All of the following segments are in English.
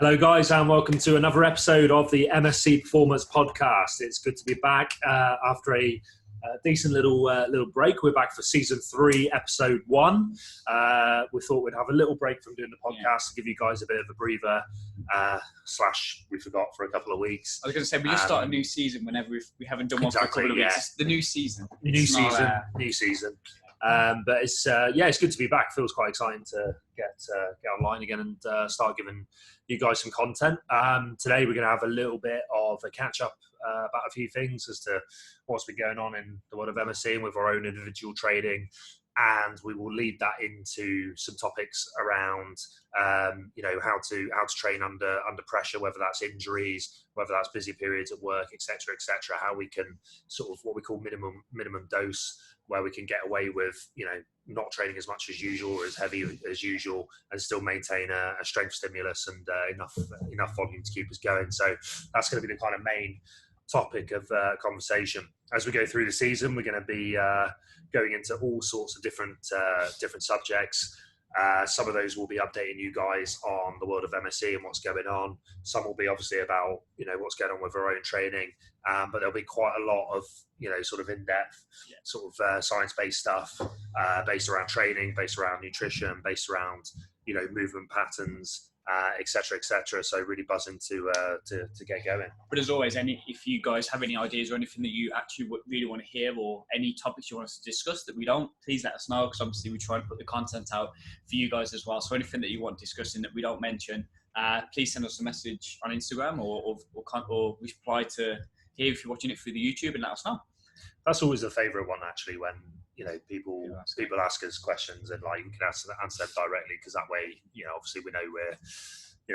Hello guys and welcome to another episode of the MSC Performance Podcast. It's good to be back after a decent little break. We're back for season 3, episode 1. We thought we'd have a little break from doing the podcast to give you guys a bit of a breather, / we forgot for a couple of weeks. I was going to say, we just start a new season whenever we haven't done one for a couple of weeks. It's the new season. New season. But it's good to be back. Feels quite exciting to get online again and start giving you guys some content. Today we're going to have a little bit of a catch up about a few things as to what's been going on in the world of MSC and with our own individual trading, and we will lead that into some topics around how to train under pressure, whether that's injuries, whether that's busy periods at work, etc., how we can sort of what we call minimum dose, where we can get away with not training as much as usual or as heavy as usual and still maintain a strength stimulus and enough volume to keep us going. So that's going to be the kind of main topic of conversation as we go through the season. We're going to be going into all sorts of different subjects. Some of those will be updating you guys on the world of MSC and what's going on. Some will be obviously about what's going on with our own training, but there'll be quite a lot of sort of in-depth science-based stuff based around training, based around nutrition, based around movement patterns, etc. So really buzzing to get going. But as always, if you guys have any ideas or anything that you actually really want to hear, or any topics you want us to discuss that we don't, please let us know, because obviously we try and put the content out for you guys as well. So anything that you want discussing that we don't mention, please send us a message on Instagram or reply to here if you're watching it through the YouTube, and let us know. That's always a favourite one, actually, when people ask us questions and we can answer them directly, because that way obviously we know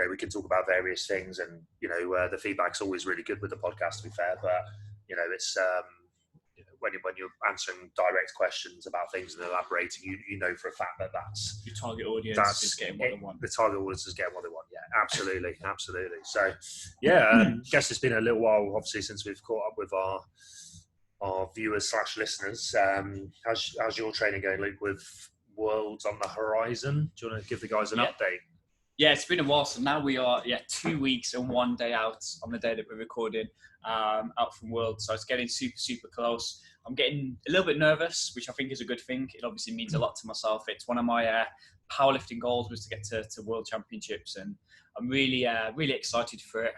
we can talk about various things, and the feedback's always really good with the podcast, to be fair. But it's when you're answering direct questions about things and elaborating, you know for a fact that that's your target audience is getting what they want. The target audience is getting what they want. Yeah, absolutely. So I guess it's been a little while, obviously, since we've caught up with our viewers / listeners. How's your training going, Luke, with Worlds on the horizon? Do you want to give the guys an update? Yeah, it's been a while. So now we are 2 weeks and 1 day out on the day that we're recording out from Worlds. So it's getting super, super close. I'm getting a little bit nervous, which I think is a good thing. It obviously means a lot to myself. It's one of my powerlifting goals was to get to World Championships, and I'm really excited for it.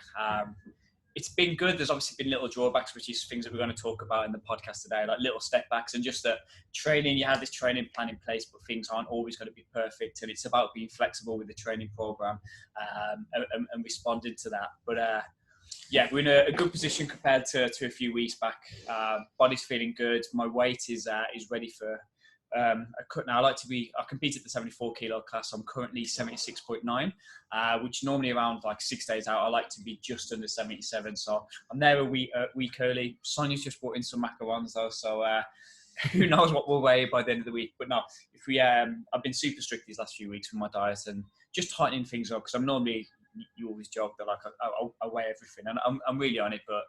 It's been good. There's obviously been little drawbacks, which is things that we're going to talk about in the podcast today, like little step backs, and just that training, you have this training plan in place, but things aren't always going to be perfect. And it's about being flexible with the training program and responding to that. But we're in a good position compared to a few weeks back. Body's feeling good. My weight is ready for a cut now. I compete at the 74 kilo class. I'm currently 76.9, which normally around 6 days out, I like to be just under 77. So I'm there a week early. Sonia's just brought in some macarons though, so who knows what we'll weigh by the end of the week. But no, if we, I've been super strict these last few weeks with my diet and just tightening things up, because I'm normally, you always joke that I weigh everything, and I'm really on it, but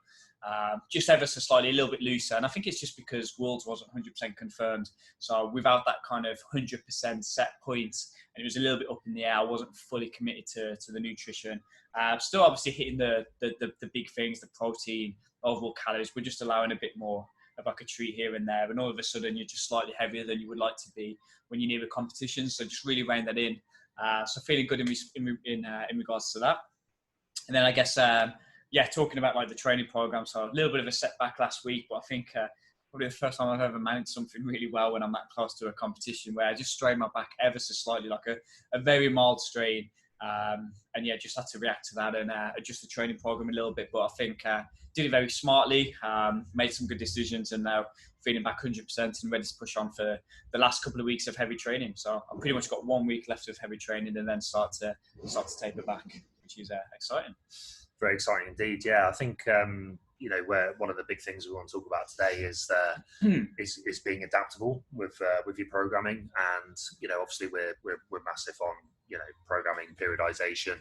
just ever so slightly a little bit looser. And I think it's just because Worlds wasn't 100% confirmed, so without that kind of 100% set point, and it was a little bit up in the air, I wasn't fully committed to the nutrition. Still obviously hitting the big things, the protein, overall calories. We're just allowing a bit more of a treat here and there, and all of a sudden you're just slightly heavier than you would like to be when you're near a competition. So just really rein that in. So feeling good in regards to that. And then I guess, talking about the training program. So a little bit of a setback last week, but I think probably the first time I've ever managed something really well when I'm that close to a competition, where I just strained my back ever so slightly, a very mild strain. Just had to react to that and adjust the training program a little bit. But I think did it very smartly, made some good decisions, and now feeling back 100% and ready to push on for the last couple of weeks of heavy training. So I've pretty much got 1 week left of heavy training, and then start to taper back, which is exciting. Very exciting indeed. Yeah, I think where one of the big things we want to talk about today is being adaptable with your programming, and obviously we're massive on programming periodization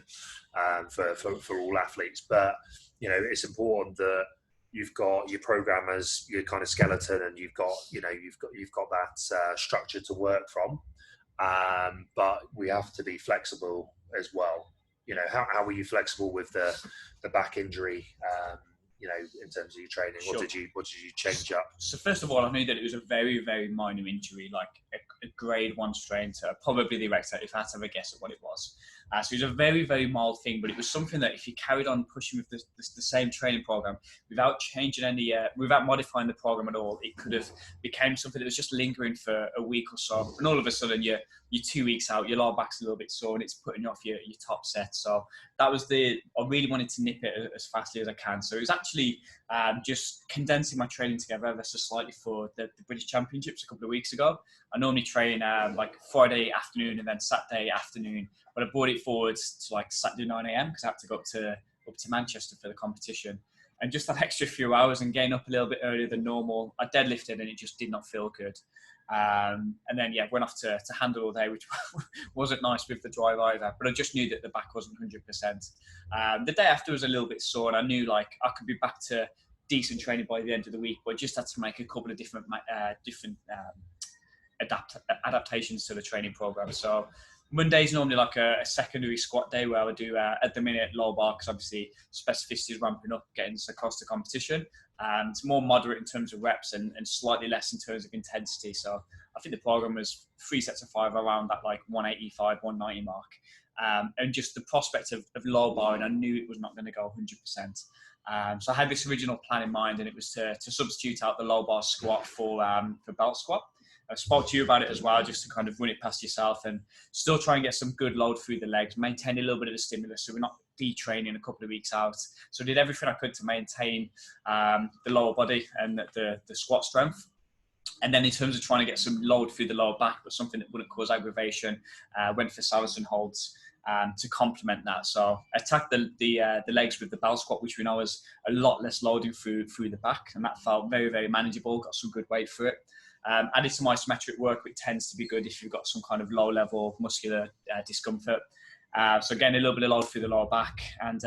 for all athletes, but it's important that you've got your program as your kind of skeleton, and you've got that structure to work from, but we have to be flexible as well. how were you flexible with the back injury? In terms of your training, Sure. what did you change up? So first of all, I knew that it was a very, very minor injury, like a grade 1 strain to probably the erector, if I had to have a guess at what it was. So it was a very, very mild thing, but it was something that if you carried on pushing with the same training program without changing without modifying the program at all, it could have became something that was just lingering for a week or so. And all of a sudden, you're 2 weeks out, your lower back's a little bit sore, and it's putting you off your top set. So that was I really wanted to nip it as fastly as I can. So it was actually just condensing my training together ever so slightly for the British Championships a couple of weeks ago. I normally train like Friday afternoon and then Saturday afternoon, but I brought it forward to like Saturday 9 a.m. because I had to go up to Manchester for the competition. And just that extra few hours and getting up a little bit earlier than normal, I deadlifted and it just did not feel good. And then, went off to handle all day, which wasn't nice with the drive either. But I just knew that the back wasn't 100%. The day after was a little bit sore, and I knew like I could be back to decent training by the end of the week, but I just had to make a couple of different adaptations to the training program. So Monday's normally like a secondary squat day where I do at the minute low bar, because obviously specificity is ramping up, getting us across the competition. It's more moderate in terms of reps and slightly less in terms of intensity. So I think the program was 3 sets of 5 around that like 185, 190 mark. And just the prospect of low bar, and I knew it was not going to go 100%. So I had this original plan in mind, and it was to substitute out the low bar squat for belt squat. I spoke to you about it as well, just to kind of run it past yourself and still try and get some good load through the legs, maintain a little bit of the stimulus so we're not detraining a couple of weeks out. So I did everything I could to maintain the lower body and the squat strength. And then in terms of trying to get some load through the lower back, but something that wouldn't cause aggravation, went for Saracen holds to complement that. So I attacked the legs with the bell squat, which we know is a lot less loading through the back. And that felt very, very manageable, got some good weight through it. Added some isometric work, which tends to be good if you've got some kind of low-level muscular discomfort. So again, a little bit of load through the lower back. And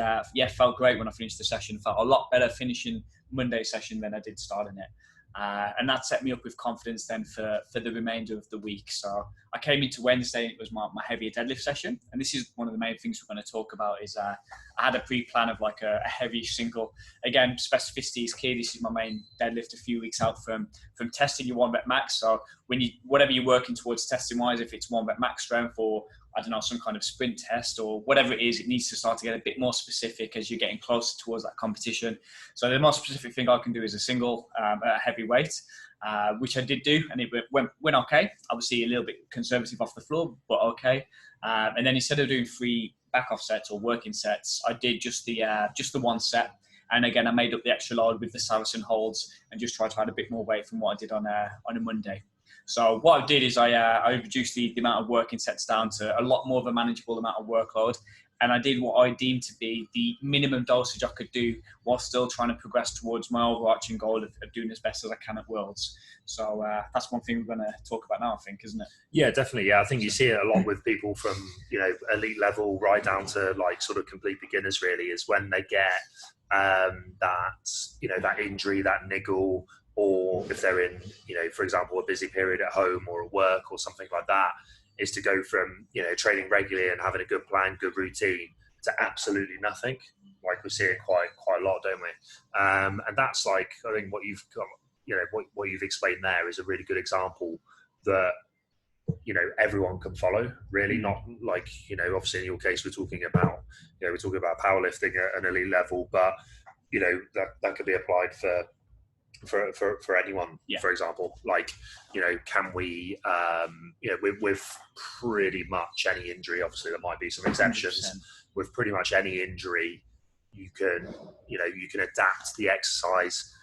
felt great when I finished the session. Felt a lot better finishing Monday session than I did starting it. And that set me up with confidence then for the remainder of the week. So I came into Wednesday, and it was my heavier deadlift session. And this is one of the main things we're going to talk about is I had a pre-plan of like a heavy single. Again, specificity is key. This is my main deadlift a few weeks out from testing your 1 rep max. So whatever you're working towards testing wise, if it's 1 rep max strength or I don't know, some kind of sprint test or whatever it is, it needs to start to get a bit more specific as you're getting closer towards that competition. So the most specific thing I can do is a single at a heavy weight, which I did do, and it went okay. Obviously a little bit conservative off the floor, but okay. And then instead of doing 3 back off sets or working sets, I did just the 1 set. And again, I made up the extra load with the Saracen holds and just tried to add a bit more weight from what I did on a Monday. So what I did is I reduced the amount of working sets down to a lot more of a manageable amount of workload. And I did what I deemed to be the minimum dosage I could do while still trying to progress towards my overarching goal of doing as best as I can at Worlds. So that's one thing we're going to talk about now, I think, isn't it? Yeah, definitely. Yeah, I think you see it a lot with people from, elite level right down to like sort of complete beginners really, is when they get that injury, that niggle, or if they're in, for example, a busy period at home or at work or something like that, is to go from, training regularly and having a good plan, good routine, to absolutely nothing. Like we're seeing quite a lot, don't we? And that's like, I think what you've got, what you've explained there is a really good example that, everyone can follow, really. Not like, obviously in your case, we're talking about powerlifting at an elite level, but, that could be applied for anyone. For example, like, can we with pretty much any injury, obviously there might be some exceptions, 100%. With pretty much any injury, you can adapt the exercise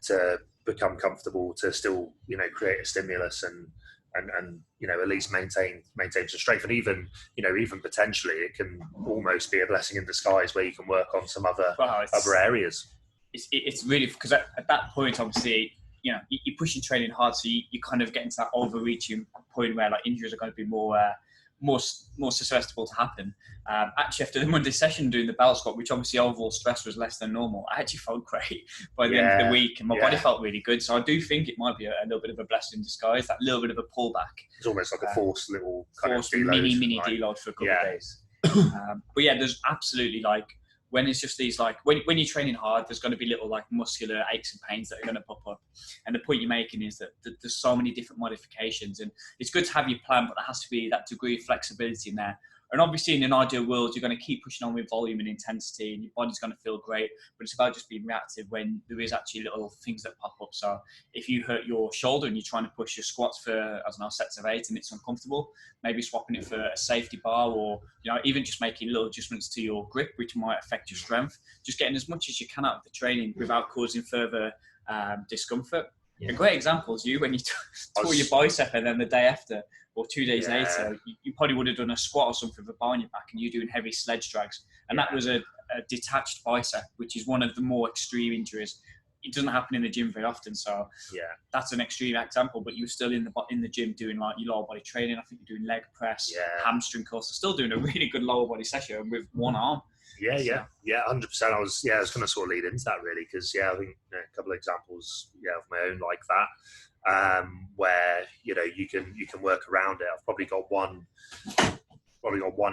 to become comfortable, to still create a stimulus and at least maintain some strength. And even potentially it can almost be a blessing in disguise where you can work on some other areas. It's really, because at that point, obviously, you're pushing training hard, so you kind of get into that overreaching point where like injuries are going to be more susceptible to happen. Actually, after the Monday session doing the belt squat, which obviously overall stress was less than normal, I actually felt great by the end of the week, and my body felt really good. So I do think it might be a little bit of a blessing in disguise, that little bit of a pullback. It's almost like a forced little kind of deload, mini deload for a couple of days. But yeah, there's absolutely like, when it's just these like, when you're training hard, there's going to be little like muscular aches and pains that are going to pop up. And the point you're making is that there's so many different modifications, and it's good to have your plan, but there has to be that degree of flexibility in there. And obviously in an ideal world, you're going to keep pushing on with volume and intensity, and your body's going to feel great, but it's about just being reactive when there is actually little things that pop up. So if you hurt your shoulder and you're trying to push your squats for, I don't know, sets of 8 and it's uncomfortable, maybe swapping it for a safety bar, or, you know, even just making little adjustments to your grip, which might affect your strength, just getting as much as you can out of the training without causing further discomfort. Yeah. A great example is you when you tore your bicep, and then the day after or 2 days later, you probably would have done a squat or something with a bar on your back, and you're doing heavy sledge drags. And that was a detached bicep, which is one of the more extreme injuries. It doesn't happen in the gym very often, so that's an extreme example. But you're still in the gym doing like your lower body training. I think you're doing leg press, hamstring curls. Still doing a really good lower body session with one arm. Yeah, 100%. I was going to sort of lead into that really, because I think a couple of examples of my own like that, where you can work around it. I've probably got one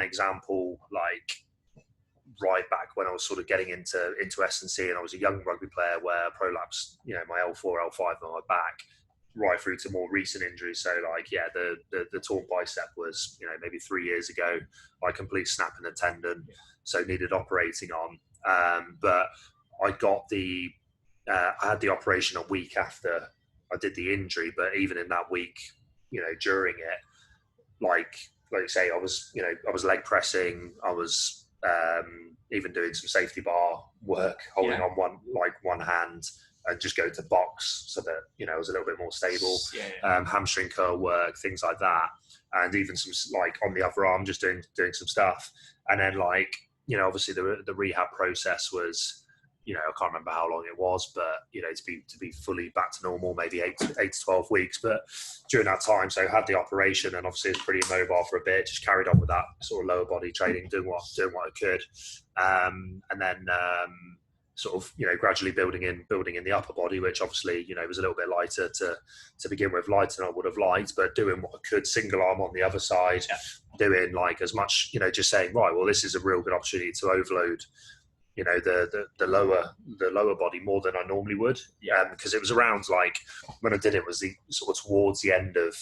example, like right back when I was sort of getting into S&C, and I was a young rugby player where I prolapsed my L4, L5 on my back, right through to more recent injuries. So like the torn bicep was maybe 3 years ago. I complete snap in the tendon, so needed operating on. But I got I had the operation a week after I did the injury. But even in that week, during it, like I say, I was leg pressing. I was even doing some safety bar work, holding on one hand, and just go to box so that it was a little bit more stable. Hamstring curl work, things like that, and even some like on the other arm, just doing some stuff. And then obviously the rehab process was, I can't remember how long it was, but to be fully back to normal, maybe 8 to 12 weeks. But during that time, so had the operation, and obviously it's pretty immobile for a bit. Just carried on with that sort of lower body training, doing what I could, and then sort of gradually building in the upper body, which obviously was a little bit lighter to begin with, lighter than I would have liked, but doing what I could, single arm on the other side, doing like as much, just saying, right, well, this is a real good opportunity to overload the lower body more than I normally would, because it was around, like, when I did it was the sort of towards the end of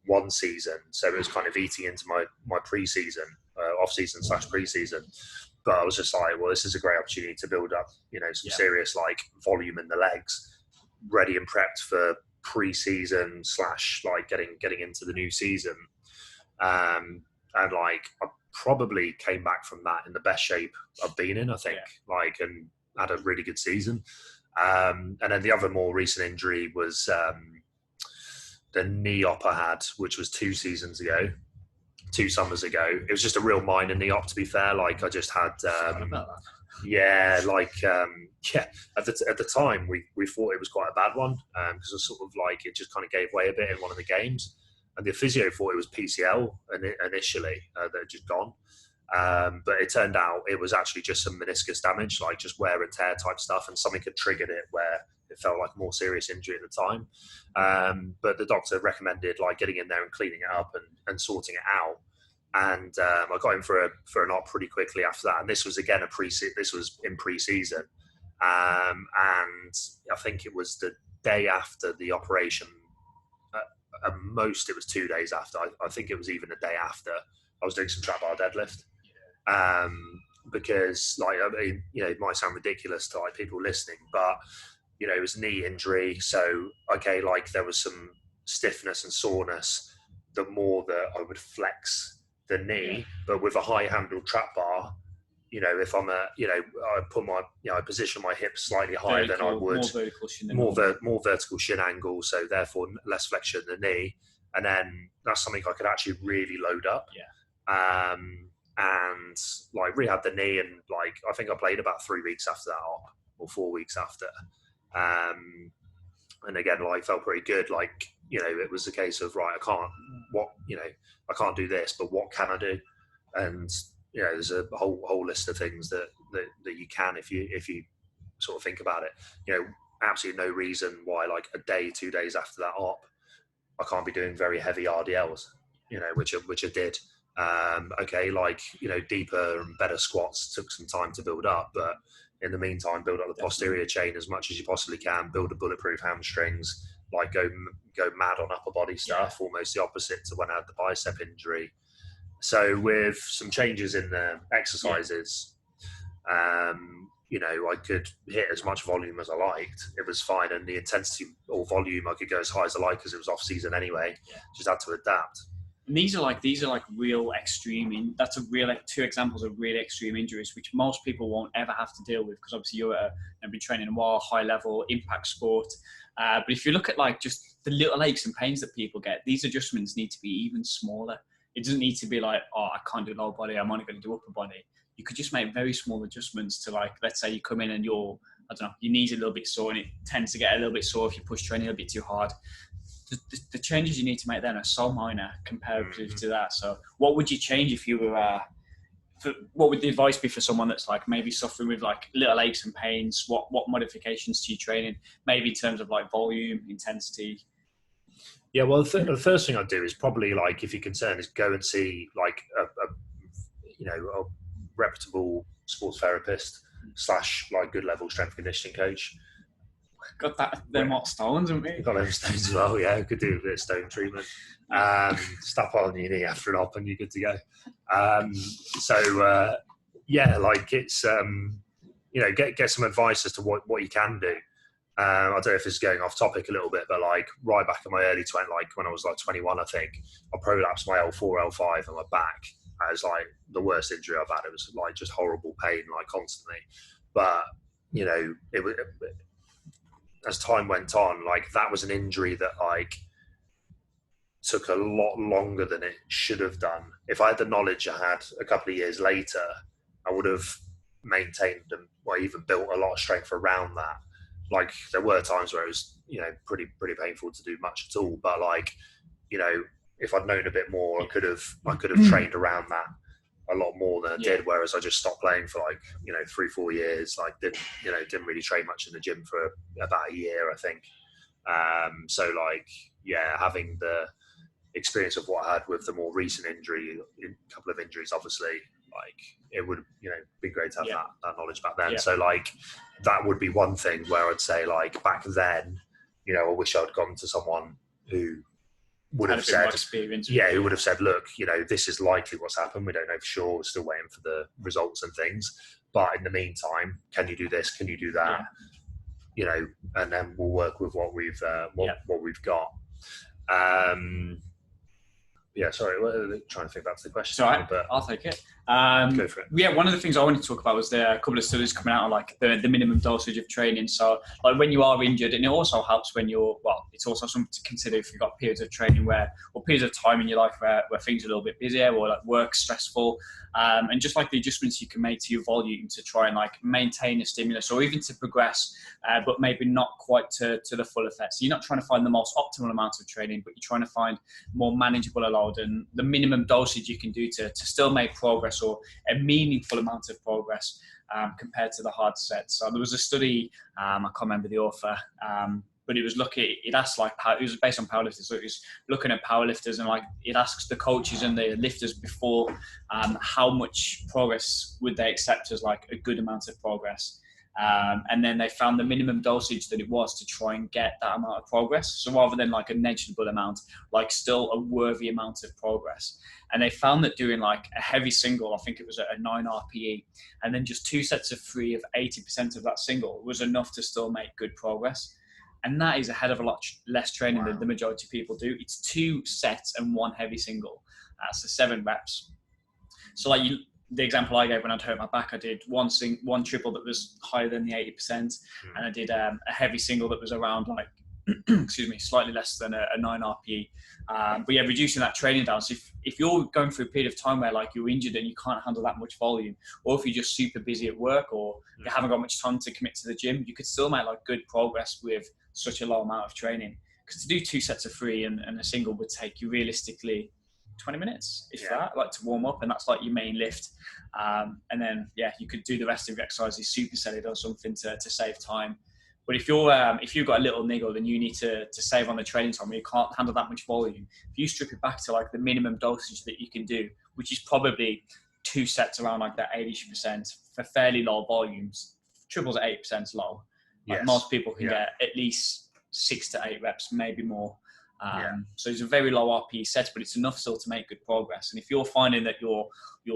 one season, so it was kind of eating into my pre-season, off-season / pre-season. But I was just like, well, this is a great opportunity to build up some serious like volume in the legs, ready and prepped for pre-season / like getting into the new season. And like I probably came back from that in the best shape I've been in, I think, and had a really good season. And then the other more recent injury was the knee op I had, which was 2 summers ago. It was just a real minor knee op, to be fair. Like I just had, at the time we thought it was quite a bad one, because it was sort of like it just kind of gave way a bit in one of the games. And the physio thought it was PCL initially, that had just gone. But it turned out it was actually just some meniscus damage, like just wear and tear type stuff, and something had triggered it where it felt like a more serious injury at the time. But the doctor recommended like getting in there and cleaning it up and sorting it out. And I got in for an op pretty quickly after that. And this was again this was in pre-season. And I think it was the day after the operation. At most, it was 2 days after. I think it was even a day after. I was doing some trap bar deadlift. Because like, I mean, it might sound ridiculous to like people listening, but it was a knee injury. So, okay, like there was some stiffness and soreness the more that I would flex the knee, but with a high handled trap bar, if I'm I put my, I position my hips slightly higher than I would, more vertical shin angle. So therefore less flexion in the knee. And then that's something I could actually really load up. And like rehab the knee, and like, I think I played about 3 weeks after that op, or 4 weeks after. And again, like felt pretty good. Like, it was a case of, right, I can't do this, but what can I do? And, there's a whole list of things that you can, if you sort of think about it, absolutely no reason why like a day, 2 days after that op, I can't be doing very heavy RDLs, which I did. Okay, like, deeper and better squats took some time to build up, but in the meantime, build up the posterior chain as much as you possibly can, build a bulletproof hamstrings, like go mad on upper body stuff, almost the opposite to when I had the bicep injury. So with some changes in the exercises, I could hit as much volume as I liked. It was fine. And the intensity or volume, I could go as high as I like because it was off season anyway. Just had to adapt. And these are like real extreme. That's two examples of really extreme injuries, which most people won't ever have to deal with because obviously you've been training a while, high level impact sport. But if you look at like just the little aches and pains that people get, these adjustments need to be even smaller. It doesn't need to be like, oh, I can't do lower body, I'm only going to do upper body. You could just make very small adjustments to, like, let's say you come in and your knee's a little bit sore, and it tends to get a little bit sore if you push training a bit too hard. The changes you need to make then are so minor comparative to that. So what would you change if you were, what would the advice be for someone that's like maybe suffering with like little aches and pains? What modifications to your training, maybe in terms of like volume, intensity? Yeah, well, the first thing I'd do is probably, like, if you're concerned, is go and see like a reputable sports therapist / like good level strength conditioning coach. Got that, them hot stones, haven't we? Got them stones as well, yeah. Could do a bit of stone treatment. Stop on your knee after an op and you're good to go. Like it's, get some advice as to what you can do. I don't know if this is going off topic a little bit, but like right back in my early 20s, like when I was like 21, I think, I prolapsed my L4, L5 on my back. It was like the worst injury I've had. It was like just horrible pain, like constantly. But, as time went on, like that was an injury that like took a lot longer than it should have done. If I had the knowledge I had a couple of years later, I would have maintained them, or even built a lot of strength around that. Like there were times where it was, pretty painful to do much at all. But like, if I'd known a bit more, I could have trained around that a lot more than I did. Whereas I just stopped playing for like, 3-4 years. Like didn't really train much in the gym for about a year, I think. Having the experience of what I had with the more recent injury, a couple of injuries, obviously, like it would, be great to have that knowledge back then. So like that would be one thing where I'd say like back then, I wish I'd gone to someone who would have said, who would have said, look, this is likely what's happened. We don't know for sure. We're still waiting for the results and things. But in the meantime, can you do this? Can you do that? And then we'll work with what we've got. Sorry, trying to think back to the question. Sorry, but I'll take it. Go for it. Yeah, one of the things I wanted to talk about was a couple of studies coming out on like the minimum dosage of training. So like when you are injured, and it also helps when it's also something to consider if you've got periods of training or periods of time in your life where things are a little bit busier or like work stressful. And just like the adjustments you can make to your volume to try and like maintain a stimulus or even to progress, but maybe not quite to the full effect. So you're not trying to find the most optimal amount of training, but you're trying to find more manageable load and the minimum dosage you can do to still make progress or a meaningful amount of progress compared to the hard sets. So there was a study, I can't remember the author, but it was it was based on powerlifters. So it was looking at powerlifters and like it asks the coaches and the lifters before how much progress would they accept as like a good amount of progress. And then they found the minimum dosage that it was to try and get that amount of progress. So rather than like a negligible amount, like still a worthy amount of progress. And they found that doing like a heavy single, I think it was a 9 RPE, and then just 2 sets of 3 of 80% of that single was enough to still make good progress. And that is a hell of a lot less training than the majority of people do. It's 2 sets and 1 heavy single. So 7 reps. So like the example I gave when I'd hurt my back, I did one triple that was higher than the 80%, and I did a heavy single that was around like, slightly less than a 9 RPE. But yeah, reducing that training down. So if you're going through a period of time where like you're injured and you can't handle that much volume, or if you're just super busy at work or you haven't got much time to commit to the gym, you could still make like good progress with such a low amount of training. Because to do 2 sets of 3 and a single would take you realistically 20 minutes, that, like to warm up, and that's like your main lift. And then you could do the rest of your exercises supersetted or something to save time. But if you've got a little niggle, then you need to save on the training time where you can't handle that much volume. If you strip it back to like the minimum dosage that you can do which is probably 2 sets around like that 80% for fairly low volumes. Triples at 8% low. Like most people can get at least 6 to 8 reps, maybe more. So it's a very low RPE set, but it's enough still to make good progress. And if you're finding that your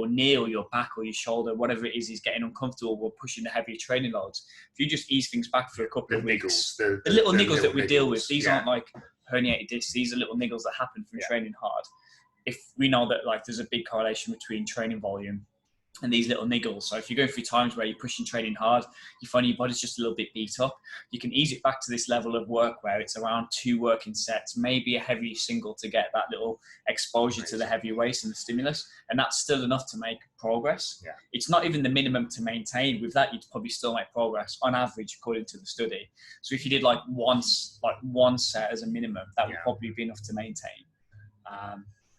knee or your back or your shoulder, whatever it is getting uncomfortable with pushing the heavier training loads, if you just ease things back for a couple of weeks, the little niggles that we deal with, these aren't like herniated discs, these are little niggles that happen from training hard. If we know that like there's a big correlation between training volume and these little niggles. So if you're going through times where you're pushing training hard, you find your body's just a little bit beat up, you can ease it back to this level of work where it's around 2 working sets, maybe a heavy single to get that little exposure to the heavier weights and the stimulus. And that's still enough to make progress. Yeah. It's not even the minimum to maintain. With that, you'd probably still make progress on average, according to the study. So if you did like one set as a minimum, that would probably be enough to maintain.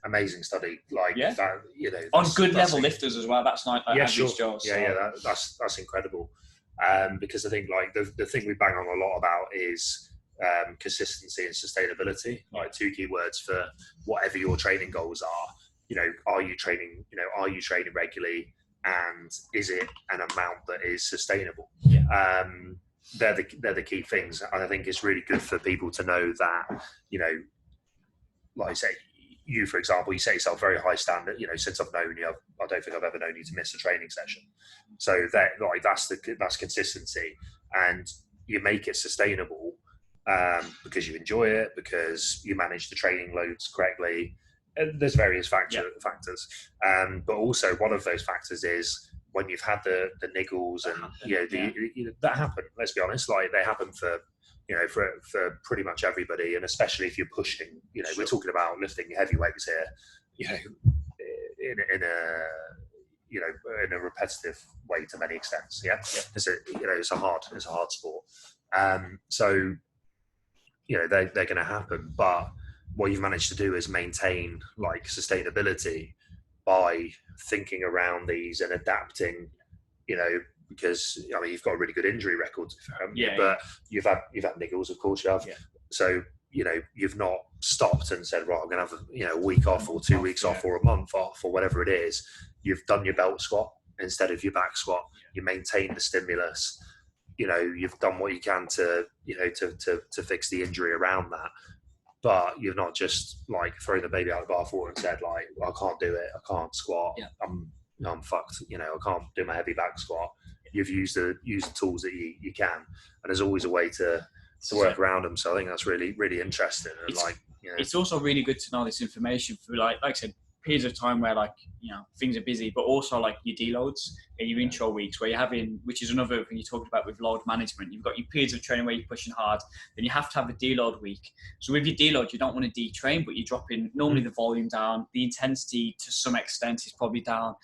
Amazing study, like that, you know, on good level lifters as well. That's not like average Joe. That's incredible. Because I think like the thing we bang on a lot about is consistency and sustainability. Like 2 key words for whatever your training goals are. You know, are you training regularly, and is it an amount that is sustainable? They're the key things, and I think it's really good for people to know that, you know, like I say, you, for example, you set yourself very high standard. You know, since I've known you, I don't think I've ever known you to miss a training session. So that's consistency, and you make it sustainable because you enjoy it, because you manage the training loads correctly. And there's various factors, but also one of those factors is when you've had the niggles and that happen. Let's be honest, like they happen for pretty much everybody, and especially if you're pushing, you know, we're talking about lifting heavy weights here, you know, in a repetitive way to many extents. It's a hard sport. So, you know, they're going to happen, but what you've managed to do is maintain like sustainability by thinking around these and adapting, you know, because I mean you've got a really good injury record, but you've had niggles, of course you have. So you know you've not stopped and said, right, I'm going to have a week off or 2 weeks off or a month off or whatever it is. You've done your belt squat instead of your back squat. You maintain the stimulus. You know, you've done what you can to to fix the injury around that. But you've not just like thrown the baby out of the bathwater and said like, well, I can't do it. I can't squat. I'm fucked. You know, I can't do my heavy back squat. You've used the tools that you can, and there's always a way to work around them. So I think that's really, really interesting. And it's also really good to know this information for like I said, periods of time where like, you know, things are busy, but also like your deloads and your intro weeks where you're having, which is another thing you talked about with load management. You've got your periods of training where you're pushing hard, then you have to have a deload week. So with your deload, you don't want to detrain, but you're dropping normally the volume down. The intensity to some extent is probably down,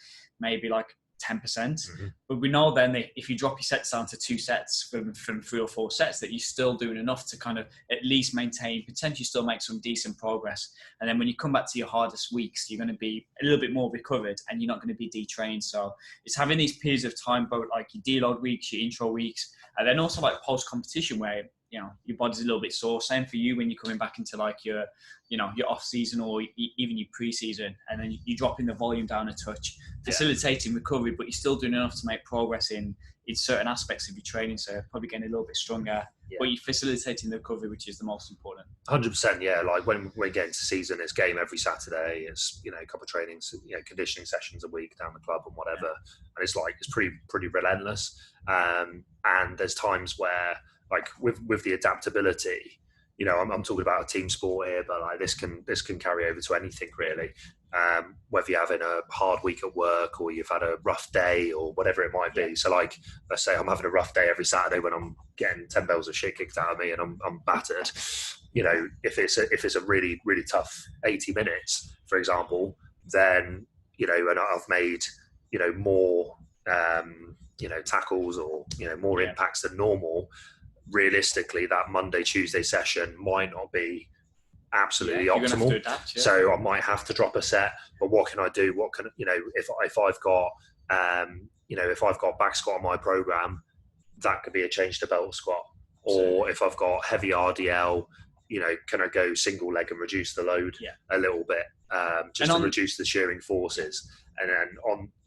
maybe like 10%. But we know then that if you drop your sets down to 2 sets from 3 or 4 sets, that you're still doing enough to kind of at least maintain, potentially still make some decent progress. And then when you come back to your hardest weeks, you're going to be a little bit more recovered and you're not going to be detrained. So it's having these periods of time, both like your deload weeks, your intro weeks, and then also like post competition where, you know, your body's a little bit sore. Same for you when you're coming back into like your, you know, your off season or even your pre-season, and then you're dropping the volume down a touch, facilitating recovery, but you're still doing enough to make progress in certain aspects of your training. So you're probably getting a little bit stronger, but you're facilitating the recovery, which is the most important. 100%. Yeah. Like when we get into season, it's game every Saturday. It's, you know, a couple of trainings, you know, conditioning sessions a week down the club and whatever. And it's like, it's pretty relentless. And there's times where, like with the adaptability, you know, I'm talking about a team sport here, but like this can carry over to anything really. Whether you're having a hard week at work or you've had a rough day or whatever it might be. So like, let's say I'm having a rough day every Saturday when I'm getting 10 bells of shit kicked out of me and I'm battered. You know, if it's a really, really tough 80 minutes, for example, then, you know, and I've made, you know, more, you know, tackles or, you know, more impacts than normal. Realistically, that Monday, Tuesday session might not be absolutely optimal. Adapt, so I might have to drop a set, but what can I do? What can, you know, if I've got, you know, if I've got back squat on my program, that could be a change to belt squat. Or if I've got heavy RDL, you know, can I go single leg and reduce the load a little bit? just to reduce the shearing forces. And then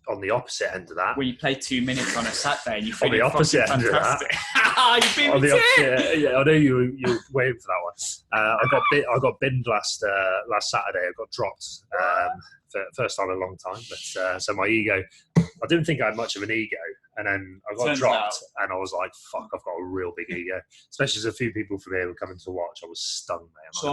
on the opposite end of that, when you play 2 minutes on a Saturday and you feel on the opposite end fantastic. of that, you beat me yeah, I know you waiting for that one. I got binned last Saturday. I got dropped for first time in a long time. But so my ego, I didn't think I had much of an ego, and then I got dropped, and I was like, "Fuck, I've got a real big ego." Especially as a few people from here were coming to watch. I was stung, man. So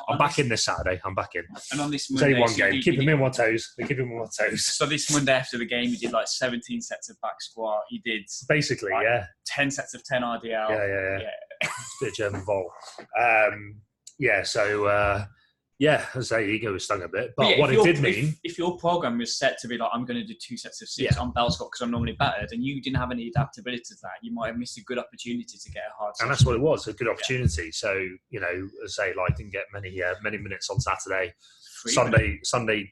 I'm back in this Saturday. I'm back in. And on this Monday, Monday, only one game. Keeping me on my toes. They're keeping me on my toes. So this Monday after the game, you did like 17 sets of back squat. You did basically, like 10 sets of 10 RDL. Yeah. It's a bit of German vol. As I say, ego was stung a bit. But what it did mean... If your program was set to be like, I'm going to do 2 sets of 6 on bell squat because I'm normally battered, and you didn't have any adaptability to that, you might have missed a good opportunity to get a hard session. And that's what it was, a good opportunity. So, as I say, didn't get many minutes on Saturday. Sunday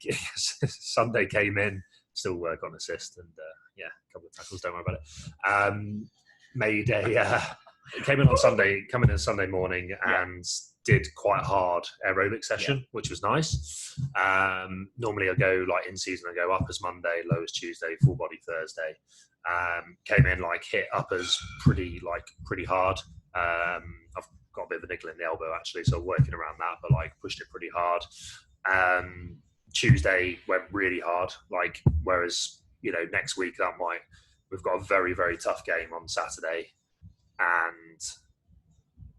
came in, still work on assist, and a couple of tackles, don't worry about it. Came in Sunday morning and did quite a hard aerobic session, which was nice. Normally I go in season, I go uppers Monday, lowers Tuesday, full body Thursday. Came in hit uppers pretty hard. I've got a bit of a nickel in the elbow actually, so working around that, but pushed it pretty hard. Tuesday went really hard, whereas next week we've got a very, very tough game on Saturday, and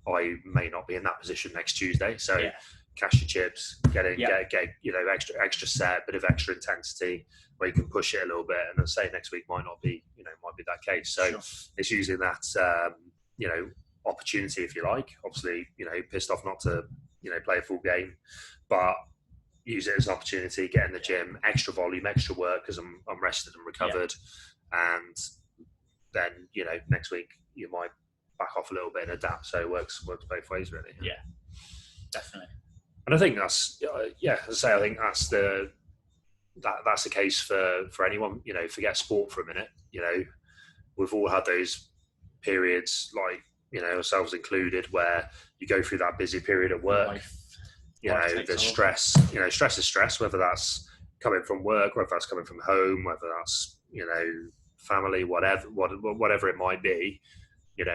I may not be in that position next Tuesday. So cash your chips, get extra set, bit of extra intensity where you can push it a little bit. And I'll say next week might be that case. So it's using that, opportunity, if you like. Obviously, pissed off not to, play a full game, but use it as an opportunity, get in the gym, extra volume, extra work because I'm rested and recovered. And then, next week you might back off a little bit and adapt. So it works both ways, really. Yeah, definitely. And I think that's, as I say, I think that's the case for anyone. Forget sport for a minute. We've all had those periods, ourselves included, where you go through that busy period at work. There's stress. Stress is stress, whether that's coming from work, whether that's coming from home, whether that's family, whatever it might be. It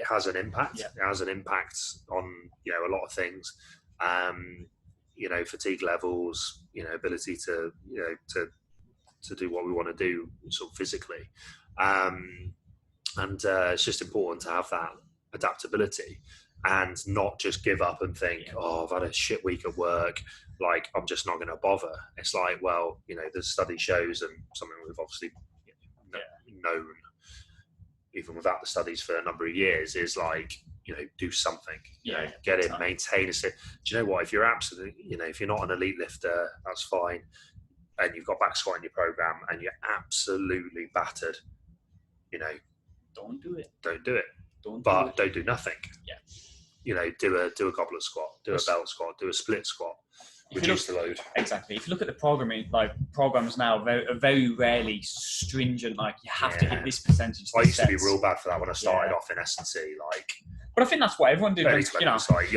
has an impact. It has an impact on a lot of things. Fatigue levels, ability to do what we want to do sort of physically, and it's just important to have that adaptability and not just give up and think, I've had a shit week at work, I'm just not going to bother. It's the study shows, and something we've obviously known even without the studies for a number of years, is do something, get in, maintain it. Do you know what? If you're absolutely, if you're not an elite lifter, that's fine. And you've got back squat in your program and you're absolutely battered, don't do it. Don't do it. Don't do nothing. Yeah. Do a goblet squat, do a belt squat, do a split squat. Reduce the load. Exactly. If you look at the programming, programs now are very rarely stringent. You have to hit this percentage. I used to be real bad for that when I started off in S&C. But I think that's what everyone did. You got a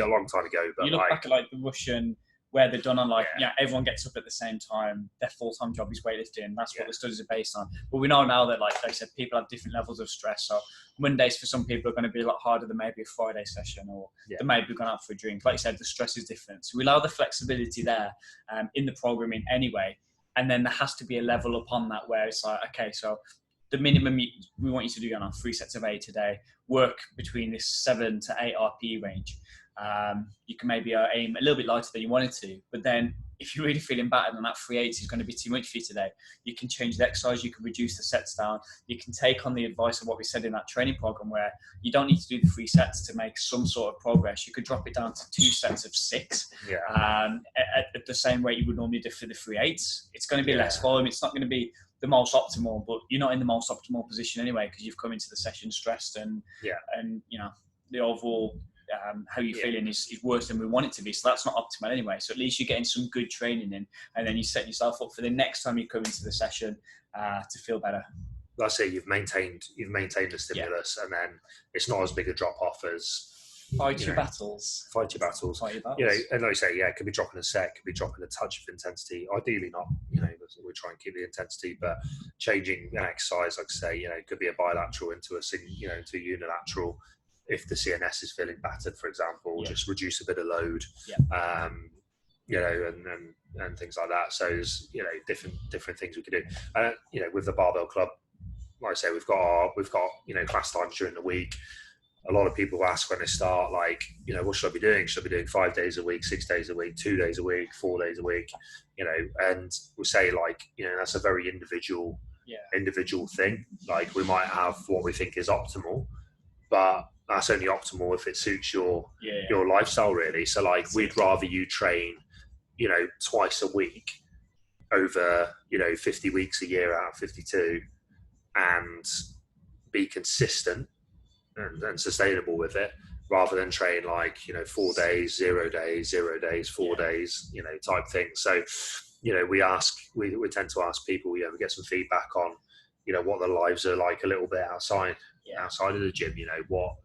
long time ago. But you look back at the Russian, where they're done on everyone gets up at the same time. Their full-time job is weightlifting. That's what the studies are based on. But we know now that, like I said, people have different levels of stress. So Mondays for some people are going to be a lot harder than maybe a Friday session, or they may be going out for a drink. Like you said, the stress is different. So we allow the flexibility there in the programming anyway. And then there has to be a level upon that where it's okay, so the minimum we want you to do 3 sets of 8 a day, work between this 7 to 8 RPE range. You can maybe aim a little bit lighter than you wanted to, but then if you're really feeling battered and that 3/8 is going to be too much for you today, you can change the exercise, you can reduce the sets down, you can take on the advice of what we said in that training program where you don't need to do the 3 sets to make some sort of progress. You could drop it down to 2 sets of 6 at the same rate you would normally do for the 3/8. It's going to be less volume. It's not going to be the most optimal, but you're not in the most optimal position anyway because you've come into the session stressed and the overall how you're feeling is worse than we want it to be. So that's not optimal anyway. So at least you're getting some good training in, and then you set yourself up for the next time you come into the session to feel better. That's it. You've maintained the stimulus, and then it's not as big a drop off as Fight your battles. Fight your battles. And like I say, it could be dropping a set, could be dropping a touch of intensity. Ideally not, we try and keep the intensity, but changing an exercise, like I say, it could be a bilateral into a unilateral. If the CNS is feeling battered, for example, just reduce a bit of load, and things like that. So there's, different things we could do. With the barbell club, like I say, we've got class times during the week. A lot of people ask when they start, like, what should I be doing? Should I be doing 5 days a week, 6 days a week, 2 days a week, 4 days a week? And we say, like, that's a very individual thing. Like, we might have what we think is optimal, but that's only optimal if it suits your lifestyle, really. So, like, we'd rather you train, twice a week over, 50 weeks a year out of 52 and be consistent and sustainable with it, rather than train like 4 days, 0 days, 0 days, 4 days, type thing. So we tend to ask people, we get some feedback on what their lives are like a little bit outside of the gym. What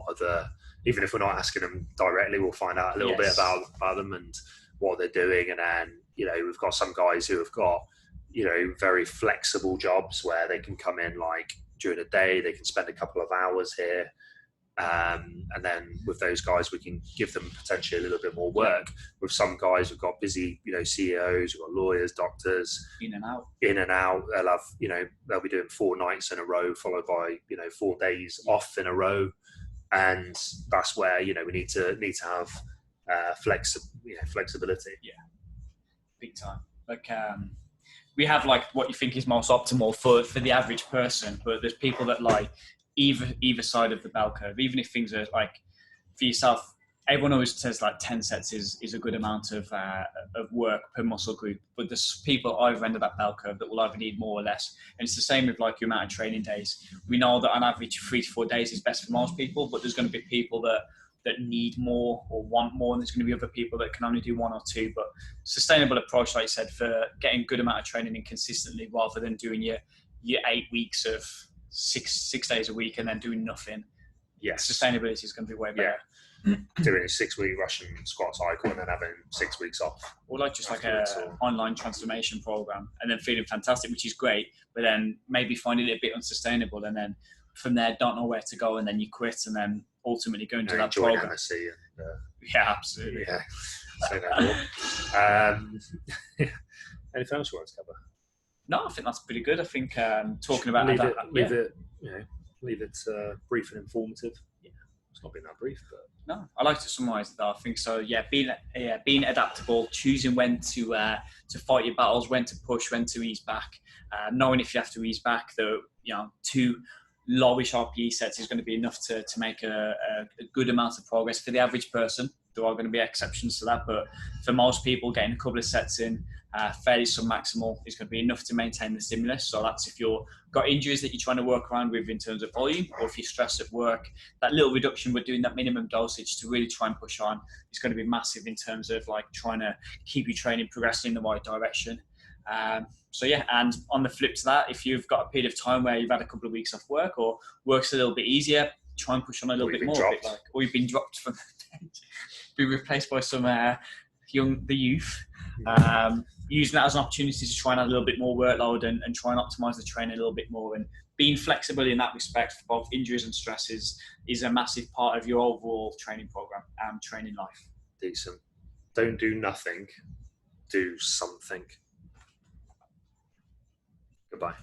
are the, even if we're not asking them directly, we'll find out a little bit about them and what they're doing. And then we've got some guys who have got very flexible jobs where they can come in like during a day, they can spend a couple of hours here, and then with those guys we can give them potentially a little bit more work. With some guys we've got busy CEOs, we've got lawyers, doctors, in and out. They'll have they'll be doing 4 nights in a row followed by 4 days off in a row, and that's where we need to have flexibility. Big time. Like we have like what you think is most optimal for the average person, but there's people that like either side of the bell curve. Even if things are like, for yourself, everyone always says like 10 sets is a good amount of work per muscle group, but there's people either end of that bell curve that will either need more or less. And it's the same with like your amount of training days. We know that on average 3 to 4 days is best for most people, but there's going to be people that need more or want more, and there's going to be other people that can only do 1 or 2. But sustainable approach, like I said, for getting good amount of training in consistently, rather than doing your 8 weeks of six days a week and then doing nothing. Sustainability is going to be way better. Doing a 6-week Russian squat cycle and then having 6 weeks off, or like just like an online transformation program, and then feeling fantastic, which is great, but then maybe finding it a bit unsustainable, and then from there don't know where to go, and then you quit, and then ultimately go into that join program. MSC and, absolutely. Say no more. Anything else you want to cover? No, I think that's pretty good. I think talking about leave it brief and informative. It's not been that brief, but no, I like to summarise it though. I think so. Being adaptable, choosing when to fight your battles, when to push, when to ease back, knowing if you have to ease back, though 2 lowish RPE sets is going to be enough to make a good amount of progress. For the average person, there are going to be exceptions to that, but for most people, getting a couple of sets in, fairly submaximal, is going to be enough to maintain the stimulus. So that's if you've got injuries that you're trying to work around with in terms of volume, or if you're stressed at work, that little reduction we're doing, that minimum dosage to really try and push on, is going to be massive in terms of like trying to keep your training progressing in the right direction. And on the flip to that, if you've got a period of time where you've had a couple of weeks off work, or work's a little bit easier, try and push on a little bit more. Or you've been dropped from the bench, be replaced by some the youth. Using that as an opportunity to try and add a little bit more workload and try and optimize the training a little bit more, and being flexible in that respect for both injuries and stresses is a massive part of your overall training program and training life. Decent. Don't do nothing, do something. Goodbye.